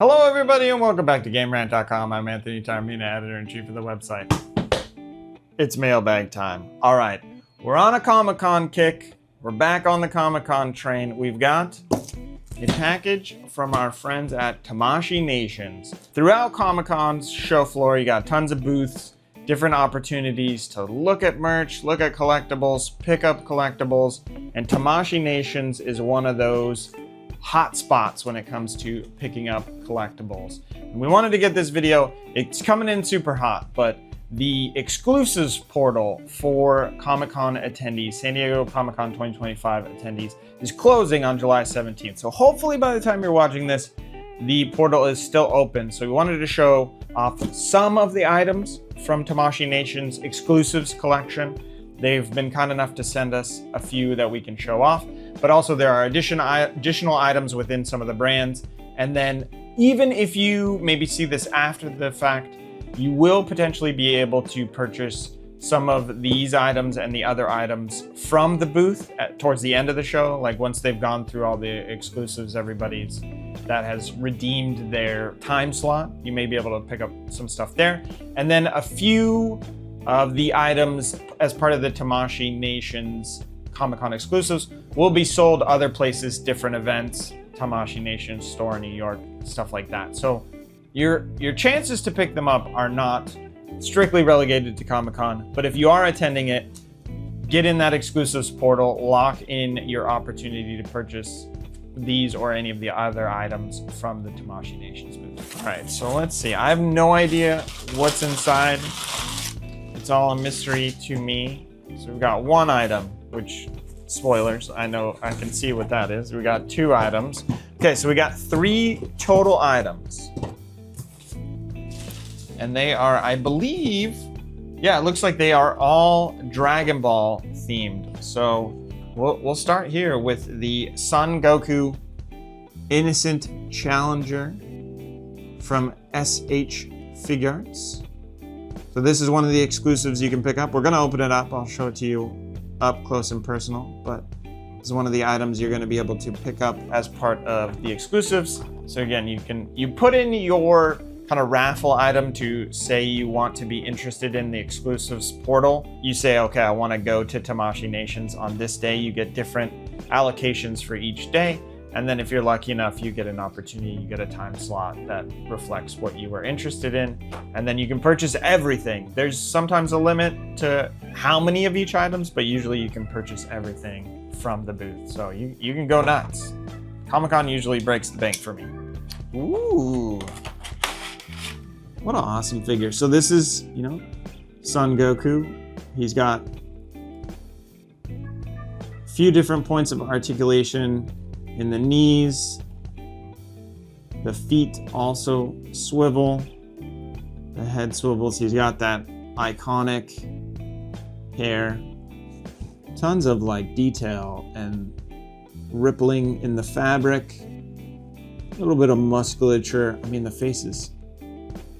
Hello everybody and welcome back to GameRant.com. I'm Anthony Taormina, editor-in-chief of the website. It's mailbag time. All right, we're on a Comic-Con kick. We're back on the Comic-Con train. We've got a package from our friends at Tamashii Nations. Throughout Comic-Con's show floor, you got tons of booths, different opportunities to look at merch, look at collectibles, pick up collectibles, and Tamashii Nations is one of those hot spots when it comes to picking up collectibles. And we wanted to get this video, it's coming in super hot, but the exclusives portal for Comic-Con attendees, San Diego Comic-Con 2025 attendees, is closing on July 17th. So hopefully by the time you're watching this, the portal is still open. So we wanted to show off some of the items from Tamashii Nation's exclusives collection. They've been kind enough to send us a few that we can show off, but also there are additional items within some of the brands. And then even if you maybe see this after the fact, you will potentially be able to purchase some of these items and the other items from the booth towards the end of the show. Like once they've gone through all the exclusives, everybody's that has redeemed their time slot, you may be able to pick up some stuff there. And then a few of the items as part of the Tamashii Nation's Comic-Con exclusives will be sold other places, different events, Tamashii Nation store in New York, stuff like that. So your chances to pick them up are not strictly relegated to Comic-Con, but if you are attending it, get in that exclusives portal, lock in your opportunity to purchase these or any of the other items from the Tamashii Nation's booth. All right, so let's see. I have no idea what's inside. It's all a mystery to me. So we've got one item, which, spoilers, I know I can see what that is. We got two items. Okay, so we got three total items. And they are, I believe, yeah, it looks like they are all Dragon Ball themed. So we'll start here with the Son Goku Innocent Challenger from SH Figuarts. So this is one of the exclusives you can pick up. We're gonna open it up. I'll show it to you up close and personal, but this is one of the items you're gonna be able to pick up as part of the exclusives. So again, you put in your kind of raffle item to say you want to be interested in the exclusives portal. You say, okay, I wanna go to Tamashii Nations on this day. You get different allocations for each day. And then if you're lucky enough, you get an opportunity, you get a time slot that reflects what you were interested in. And then you can purchase everything. There's sometimes a limit to how many of each items, but usually you can purchase everything from the booth. So you can go nuts. Comic-Con usually breaks the bank for me. Ooh, what an awesome figure. So this is, Son Goku. He's got a few different points of articulation in the knees. The feet also swivel. The head swivels. He's got that iconic hair. Tons of detail and rippling in the fabric. A little bit of musculature. I mean, the face is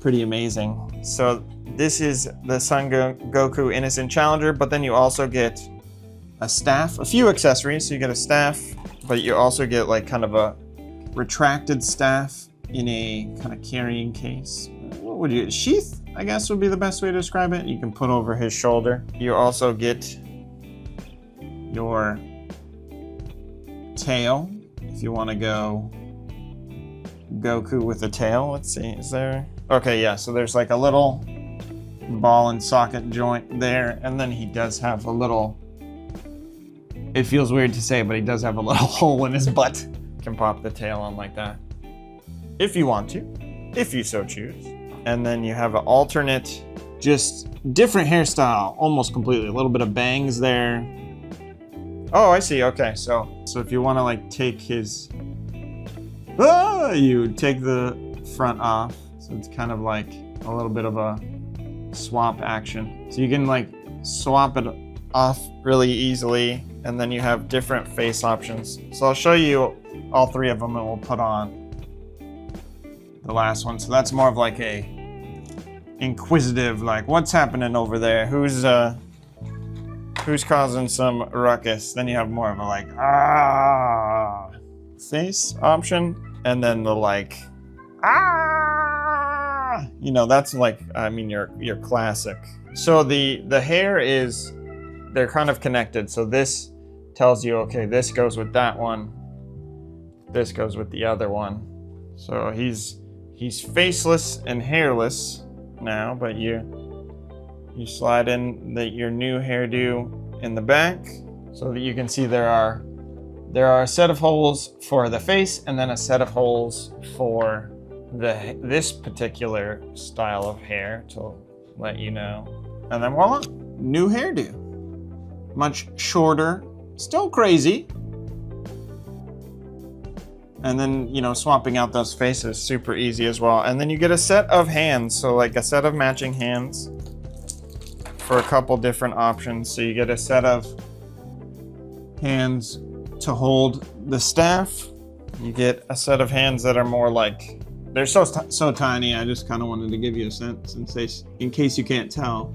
pretty amazing. So this is the Son Goku Innocent Challenger, but then you also get a staff, a few accessories. So you get a staff, but you also get kind of a retracted staff in a kind of carrying case. What would you, sheath, I guess would be the best way to describe it. You can put over his shoulder. You also get your tail, if you want to go Goku with a tail. Let's see, is there? Okay, yeah, so there's a little ball and socket joint there, and then he does have a little, it feels weird to say, but he does have a little hole in his butt. You can pop the tail on like that, if you want to, if you so choose. And then you have an alternate, just different hairstyle, almost completely. A little bit of bangs there. Oh, I see, okay. So if you want to take his, you take the front off. So it's kind of like a little bit of a swap action. So you can swap it off really easily, and then you have different face options. So I'll show you all three of them, and we'll put on the last one. So that's more of a inquisitive, what's happening over there? Who's causing some ruckus? Then you have more of a face option, and then the ah, you know, that's like, I mean, your classic. So the hair is, they're kind of connected. So this tells you, okay, this goes with that one. This goes with the other one. So he's faceless and hairless now, but you slide in your new hairdo in the back so that you can see there are a set of holes for the face and then a set of holes for this particular style of hair to let you know. And then voila, new hairdo. Much shorter, still crazy. And then, you know, swapping out those faces, super easy as well. And then you get a set of hands, so like a set of matching hands for a couple different options. So you get a set of hands to hold the staff. You get a set of hands that are more like, they're so tiny, I just kind of wanted to give you a sense in case you can't tell.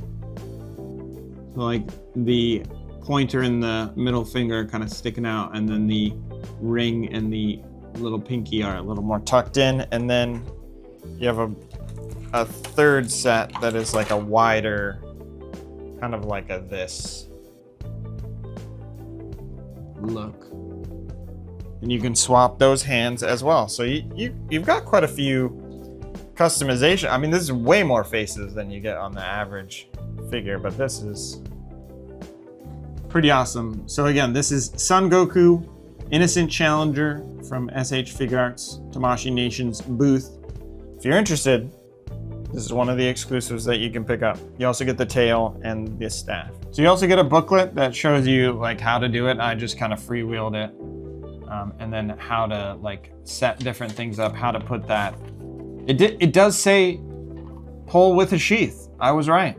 So like the pointer and the middle finger kind of sticking out, and then the ring and the little pinky are a little more tucked in, and then you have a third set that is like a wider, kind of like a this look. And you can swap those hands as well. So you've got quite a few customization. I mean, this is way more faces than you get on the average figure, but this is pretty awesome. So again, this is Son Goku, Innocent Challenger from SH Figure Arts, Tamashii Nation's booth. If you're interested, this is one of the exclusives that you can pick up. You also get the tail and the staff. So you also get a booklet that shows you like how to do it. I just kind of freewheeled it. And then how to like set different things up, how to put that. It does say pull with a sheath. I was right.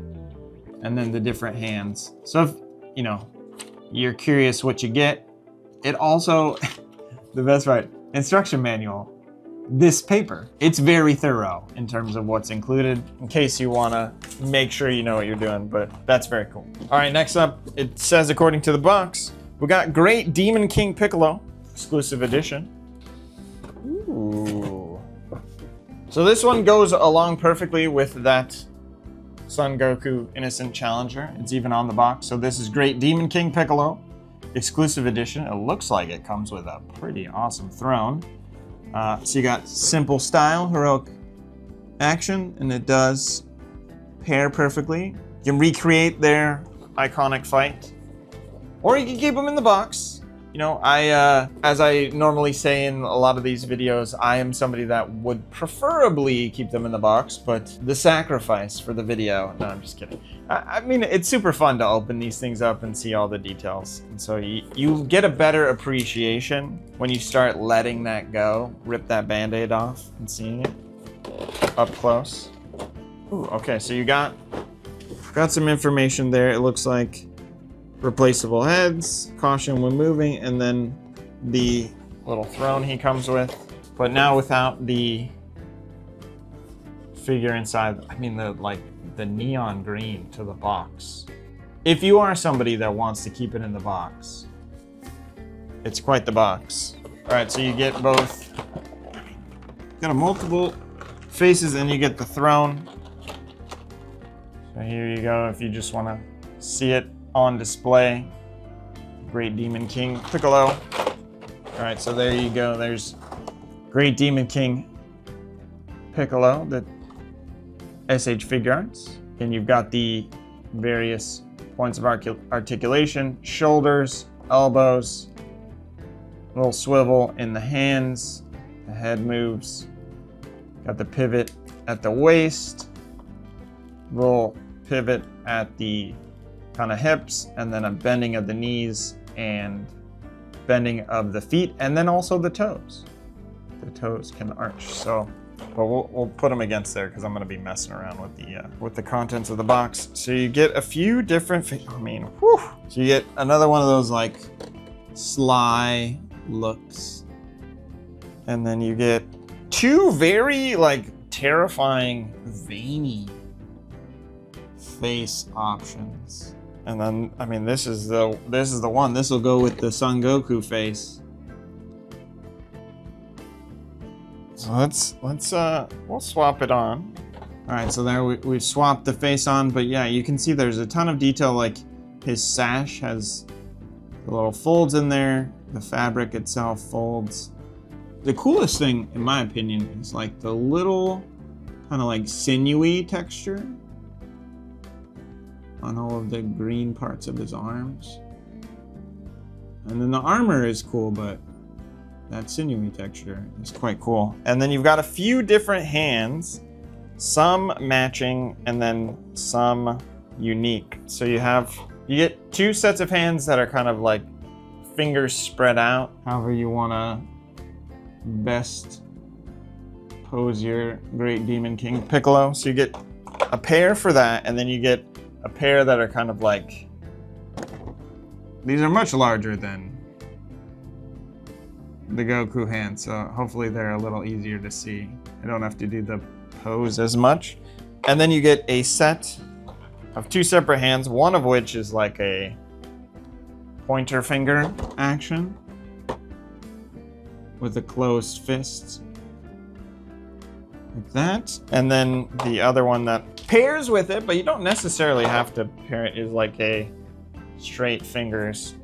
And then the different hands. So if, you know, you're curious what you get, it also, the best part, instruction manual, this paper. It's very thorough in terms of what's included in case you wanna make sure you know what you're doing, but that's very cool. All right, next up, it says according to the box, we got Great Demon King Piccolo, exclusive edition. Ooh. So this one goes along perfectly with that Son Goku Innocent Challenger. It's even on the box. So this is Great Demon King Piccolo, exclusive edition. It looks like it comes with a pretty awesome throne. So you got simple style, heroic action, and it does pair perfectly. You can recreate their iconic fight, or you can keep them in the box. You know, as I normally say in a lot of these videos, I am somebody that would preferably keep them in the box, but the sacrifice for the video, no, I'm just kidding. I mean, it's super fun to open these things up and see all the details. And so you get a better appreciation when you start letting that go, rip that Band-Aid off and seeing it up close. Ooh, okay, so you got some information there. It looks like replaceable heads, caution when moving, and then the little throne he comes with, but now without the figure inside. I mean, the neon green to the box. If you are somebody that wants to keep it in the box, it's quite the box. All right, so you get both, got a multiple faces, and you get the throne. So here you go, if you just want to see it on display. Great Demon King Piccolo. All right, so there you go. There's Great Demon King Piccolo, the SH Figure Arts. And you've got the various points of articulation, shoulders, elbows, little swivel in the hands, the head moves. Got the pivot at the waist, little pivot at the kind of hips, and then a bending of the knees and bending of the feet, and then also the toes. The toes can arch. So, but we'll put them against there because I'm going to be messing around with the contents of the box. So you get a few different. I mean, whew. So you get another one of those like sly looks, and then you get two very like terrifying veiny face options. And then, I mean, this is the one. This will go with the Son Goku face. So we'll swap it on. All right, so there we've swapped the face on, but yeah, you can see there's a ton of detail. Like his sash has the little folds in there. The fabric itself folds. The coolest thing, in my opinion, is like the little kind of like sinewy texture on all of the green parts of his arms. And then the armor is cool, but that sinewy texture is quite cool. And then you've got a few different hands, some matching and then some unique. So you get 2 sets of hands that are kind of like fingers spread out, however you want to best pose your Great Demon King Piccolo. So you get a pair for that, and then you get a pair that are kind of like, these are much larger than the Goku hands, so hopefully they're a little easier to see. I don't have to do the pose as much. And then you get a set of 2 separate hands, one of which is like a pointer finger action with a closed fist, like that. And then the other one that pairs with it, but you don't necessarily have to pair it, is like a straight fingers.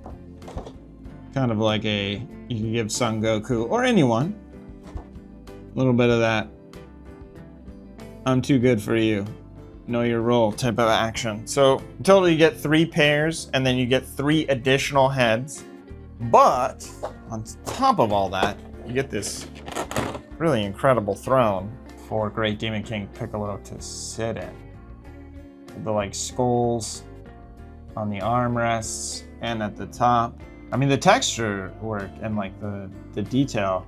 Kind of like you can give Son Goku, or anyone, a little bit of that I'm too good for you, know your role type of action. So in total you get 3 pairs, and then you get 3 additional heads. But on top of all that, you get this really incredible throne for Great Demon King Piccolo to sit in. The like skulls on the armrests and at the top. I mean, the texture work and like the detail,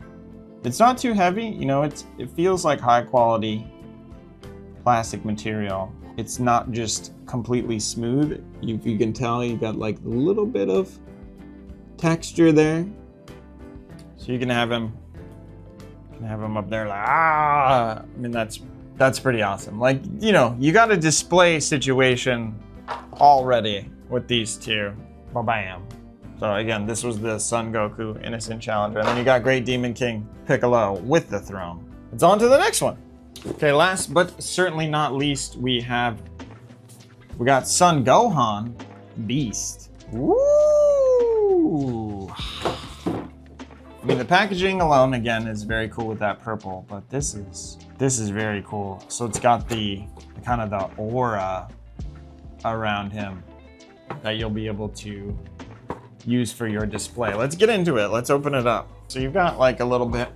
it's not too heavy. You know, it feels like high quality plastic material. It's not just completely smooth. You can tell you got like a little bit of texture there. So you can have him up there like, ah. I mean, that's pretty awesome. Like, you know, you got a display situation already with these 2. Ba-bam. So again, this was the Son Goku Innocent Challenger. And then you got Great Demon King Piccolo with the throne. It's on to the next one. Okay, last but certainly not least, we got Son Gohan Beast. Woo! I mean, the packaging alone, again, is very cool with that purple, but this is very cool. So it's got the kind of the aura around him that you'll be able to use for your display. Let's get into it. Let's open it up. So you've got like a little bit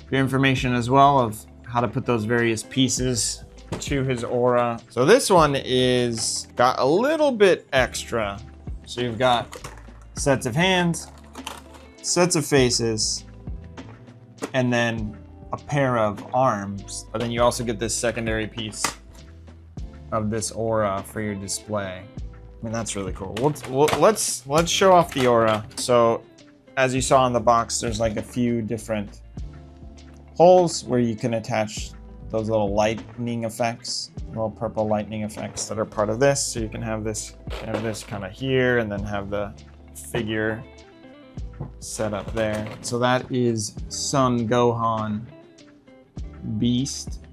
of information as well of how to put those various pieces to his aura. So this one is got a little bit extra. So you've got sets of hands, sets of faces, and then a pair of arms. But then you also get this secondary piece of this aura for your display. I mean, that's really cool. Let's show off the aura. So as you saw in the box, there's like a few different holes where you can attach those little lightning effects, little purple lightning effects that are part of this. So you can have this kind of here, and then have the figure set up there. So that is Son Gohan Beast.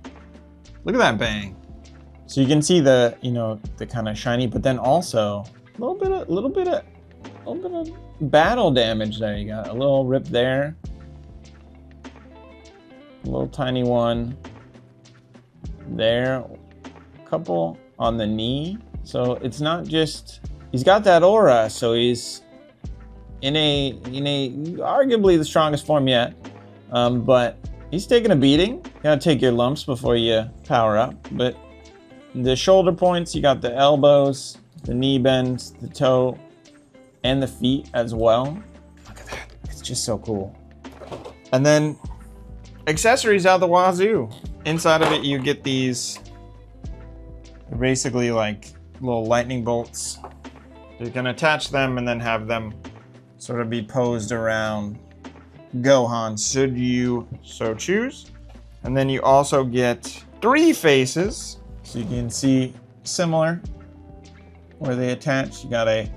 Look at that bang. So you can see the kind of shiny, but then also a little bit of battle damage there. You got a little rip there, a little tiny one there, a couple on the knee. So it's not just, he's got that aura, so he's in a arguably the strongest form yet, but he's taking a beating. You gotta take your lumps before you power up. But the shoulder points, you got the elbows, the knee bends, the toe, and the feet as well. Look at that, it's just so cool. And then accessories out the wazoo. Inside of it, you get these basically like little lightning bolts. You can attach them and then have them sort of be posed around Gohan, should you so choose. And then you also get 3 faces. So you can see similar where they attach. You got a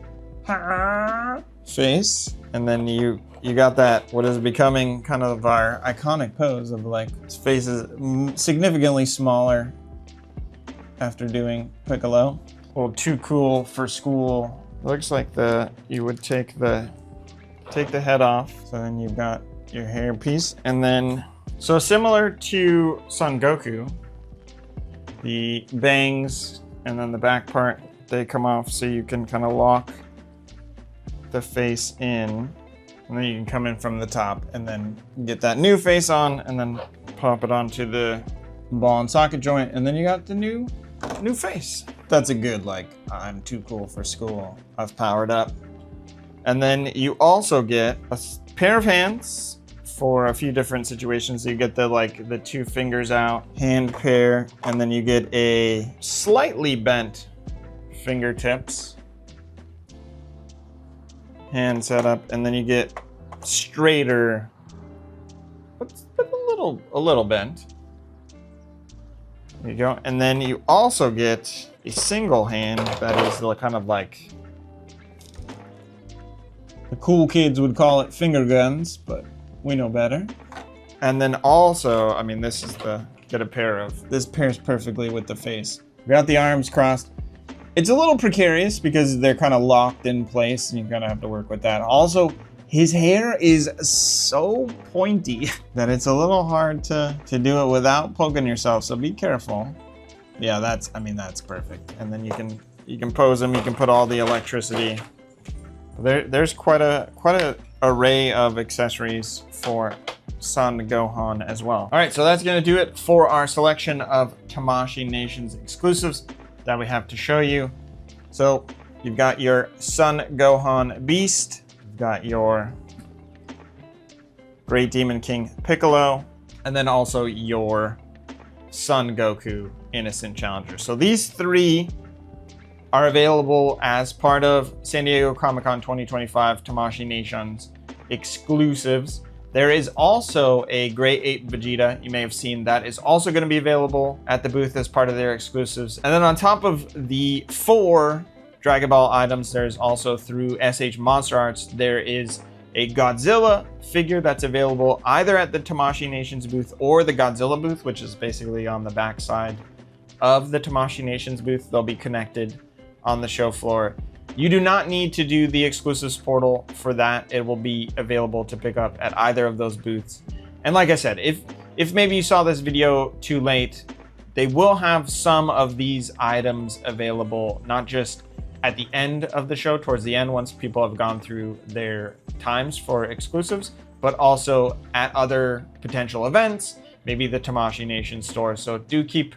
ha, face, and then you got that what is becoming kind of our iconic pose of like his face is significantly smaller after doing Piccolo. Well, too cool for school. Looks like you would take the head off, so then you've got your hair piece, and then so similar to Son Goku, the bangs and then the back part, they come off so you can kind of lock the face in, and then you can come in from the top and then get that new face on and then pop it onto the ball and socket joint, and then you got the new face. That's a good, like, I'm too cool for school. I've powered up. And then you also get a pair of hands for a few different situations. You get the two fingers out, hand pair, and then you get a slightly bent fingertips, hand setup, and then you get straighter, but a little bent. There you go. And then you also get a single hand that is kind of like, the cool kids would call it finger guns, but we know better. And then also, I mean, this pairs perfectly with the face. We got the arms crossed. It's a little precarious because they're kind of locked in place and you're gonna have to work with that. Also, his hair is so pointy that it's a little hard to do it without poking yourself, so be careful. Yeah, that's perfect. And then you can pose him, you can put all the electricity. There's quite a array of accessories for Son Gohan as well. All right, so that's gonna do it for our selection of Tamashii Nations exclusives that we have to show you. So you've got your Son Gohan Beast, you've got your Great Demon King Piccolo, and then also your Son Goku Innocent Challenger. So these three are available as part of San Diego Comic-Con 2025 Tamashii Nations exclusives. There is also a Great Ape Vegeta, you may have seen, that is also going to be available at the booth as part of their exclusives. And then on top of the 4 Dragon Ball items, there's also through SH Monster Arts, there is a Godzilla figure that's available either at the Tamashii Nations booth or the Godzilla booth, which is basically on the back side of the Tamashii Nations booth. They'll be connected on the show floor. You do not need to do the exclusives portal for that. It will be available to pick up at either of those booths. And like I said, if maybe you saw this video too late, they will have some of these items available, not just at the end of the show, towards the end, once people have gone through their times for exclusives, but also at other potential events, maybe the Tamashii Nation store. So do keep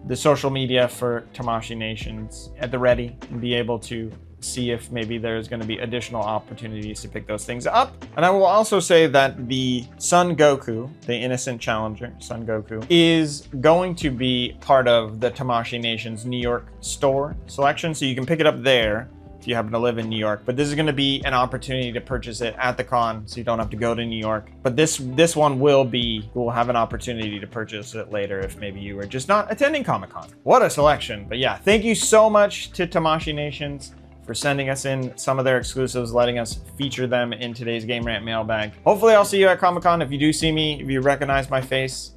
the social media for Tamashii Nations at the ready and be able to see if maybe there's going to be additional opportunities to pick those things up. And I will also say that the Son Goku, the Innocent Challenger, Son Goku, is going to be part of the Tamashii Nations New York store selection, so you can pick it up there if you happen to live in New York. But this is going to be an opportunity to purchase it at the con, so you don't have to go to New York. But this one will have an opportunity to purchase it later if maybe you were just not attending Comic-Con. What a selection. But yeah, thank you so much to Tamashii Nations for sending us in some of their exclusives, letting us feature them in today's Game Rant Mailbag. Hopefully I'll see you at Comic-Con. If you do see me, if you recognize my face,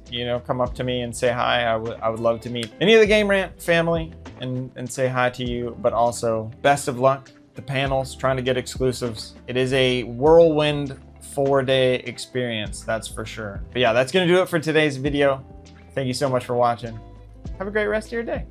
come up to me and say hi. I would love to meet any of the Game Rant family and say hi to you, but also best of luck. The panels, trying to get exclusives. It is a whirlwind 4-day experience, that's for sure. But yeah, that's gonna do it for today's video. Thank you so much for watching. Have a great rest of your day.